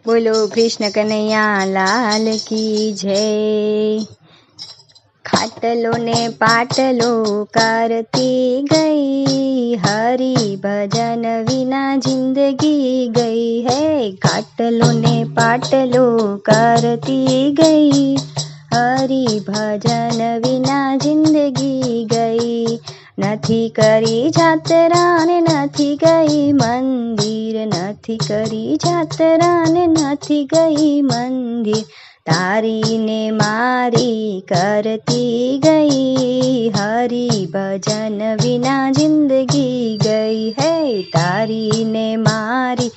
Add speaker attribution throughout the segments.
Speaker 1: बोलो कृष्ण कन्हैया लाल की जय। खाटलो ने पाटलो करती गई, हरि भजन विना जिंदगी गई है। खाटलो ने पाटलो करती गई, हरि भजन विना जिंदगी गई। नथी करी जात्रा ने नथी गई मंदिर, नथी करी जात्रा ने नथी गई मंदिर। तारी ने मारी करती गई, हरि भजन विना जिंदगी गई है। तारी ने मारी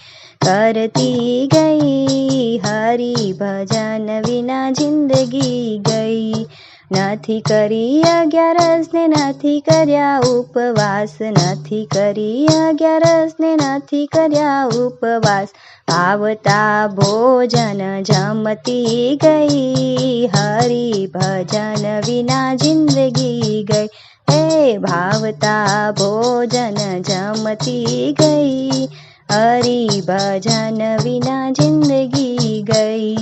Speaker 1: करती गई, हरि भजन विना जिंदगी गई। नथी करी अग्यारस ने नथी कर्या उपवास, नथी करी अग्यारस ने नथी कर्या उपवास। आवता भोजन जमती गई, हरि भजन विना जिंदगी गई। हे भावता भोजन जमती गई, हरि भजन विना जिंदगी गई।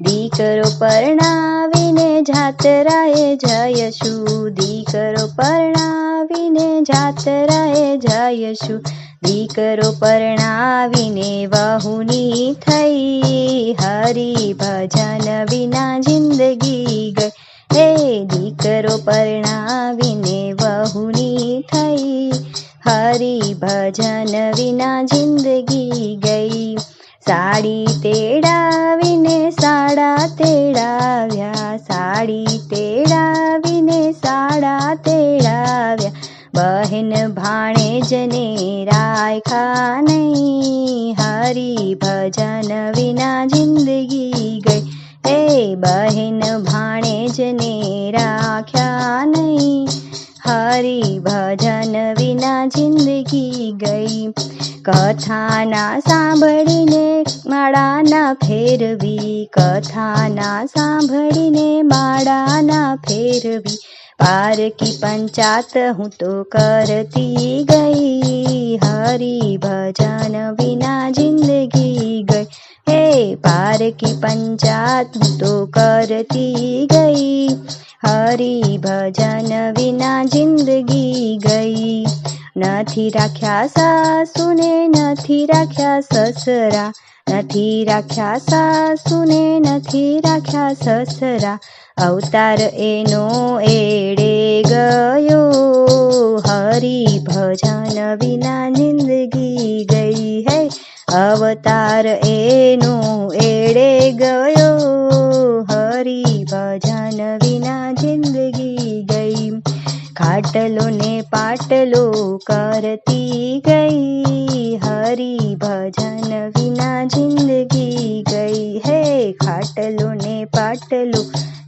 Speaker 1: दीकरो परणावीने जात्राए जयशु, दीकरो परणावीने जात्राए जयशु। दीकरो परणावीने वहुनी थई, हरि भजन विना जिंदगी गई। हे दीकरो परणावीने वहुनी थई, हरि भजन विना जिंदगी गई। साड़ी तेड़ावीने साड़ा तेड़ाव्या, साड़ी तेड़ावीने साड़ा तेड़ाव्या। बहन भाणेजने राख्या नहीं, हरि भजन विना जिंदगी गई। हे बहन भाणेजने राख्या नहीं, हरि भजन विना जिंदगी गई। कथाना सांभळीने माळाना फेरवी, कथाना सांभळीने माळाना फेरवी। पारकी पंचात हूँ तो करती गई, हरि भजन विना जिंदगी गई। हे पारकी पंचात हूँ तो करती गई, हरि भजन विना जिंदगी गई। नथी राख्या सासुने नथी राख्या ससरा, नथी राख्या सासुने नथी राख्या ससरा। अवतार एनो एड़े गयो, हरि भजन विना जिंदगी गई है। अवतार एनो एड़े गयो, हरि भजन विना जिंदगी गई। खाटलो ने पाटलो करती गई, हरि भजन विना जिंदगी गई है। खाटलो ने पाटलो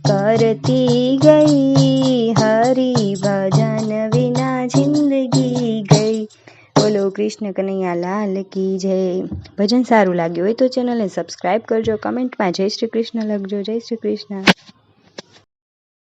Speaker 1: करती गई, हरि भजन विना जिंदगी गई। बोलो कृष्ण कन्हैया लाल की जय। भजन सारू लाग्યું હોય તો ચેનલને સબસ્ક્રાઈબ કરજો, કમેન્ટમાં જય શ્રી કૃષ્ણ લખજો। જય શ્રી કૃષ્ણ।